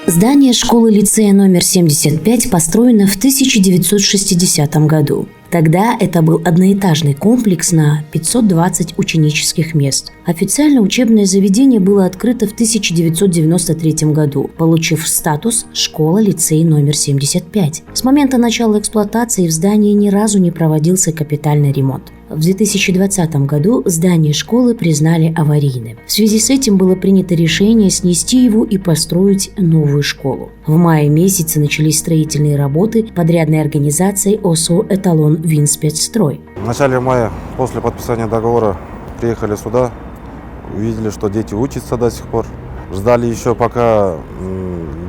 Здание школы-лицея номер 75 построено в 1960 году. Тогда это был одноэтажный комплекс на 520 ученических мест. Официально учебное заведение было открыто в 1993 году, получив статус «Школа-лицей номер 75». С момента начала эксплуатации в здании ни разу не проводился капитальный ремонт. В 2020 году здание школы признали аварийным. В связи с этим было принято решение снести его и построить новую школу. В мае месяце начались строительные работы подрядной организации ОСО «Эталон Винспецстрой». В начале мая, после подписания договора, приехали сюда, увидели, что дети учатся до сих пор. Ждали еще, пока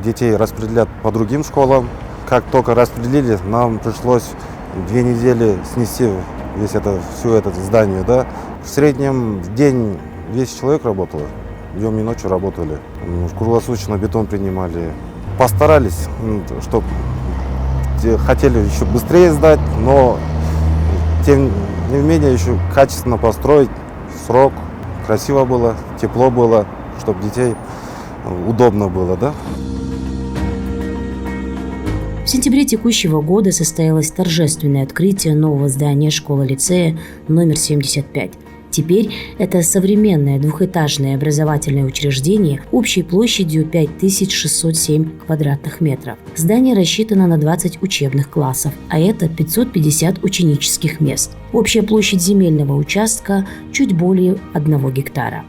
детей распределят по другим школам. Как только распределили, нам пришлось 2 недели снести все это здание. Да. В среднем в день 200 человек работало, днем и ночью работали. Круглосуточно бетон принимали. Постарались, чтобы хотели еще быстрее сдать, но тем не менее еще качественно построить, срок, красиво было, тепло было, чтобы детей удобно было, да? В сентябре текущего года состоялось торжественное открытие нового здания школы-лицея номер 75. Теперь это современное двухэтажное образовательное учреждение общей площадью 5607 квадратных метров. Здание рассчитано на 20 учебных классов, а это 550 ученических мест. Общая площадь земельного участка чуть более 1 гектара.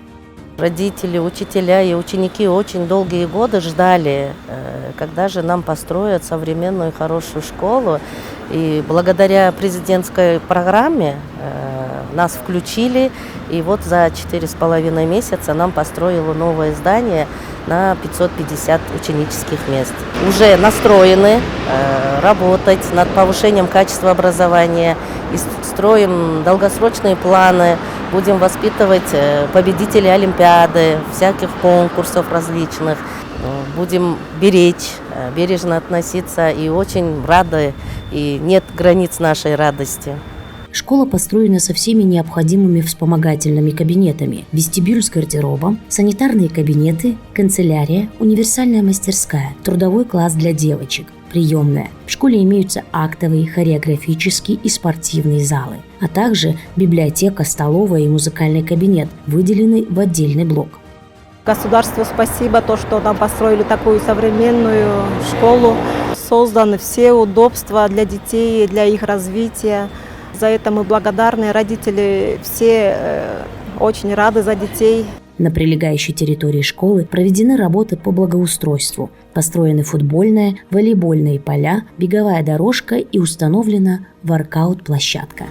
Родители, учителя и ученики очень долгие годы ждали, когда же нам построят современную хорошую школу. И благодаря президентской программе нас включили, и вот за 4,5 месяца нам построило новое здание на 550 ученических мест. Уже настроены работать над повышением качества образования и строим долгосрочные планы. Будем воспитывать победителей Олимпиады, всяких конкурсов различных. Будем бережно относиться и очень рады, и нет границ нашей радости. Школа построена со всеми необходимыми вспомогательными кабинетами, вестибюль с гардеробом, санитарные кабинеты, канцелярия, универсальная мастерская, трудовой класс для девочек, приемная. В школе имеются актовые, хореографические и спортивные залы, а также библиотека, столовая и музыкальный кабинет, выделены в отдельный блок. Государству спасибо, что нам построили такую современную школу. Созданы все удобства для детей, для их развития. За это мы благодарны. Родители все очень рады за детей. На прилегающей территории школы проведены работы по благоустройству. Построены футбольные, волейбольные поля, беговая дорожка и установлена воркаут-площадка.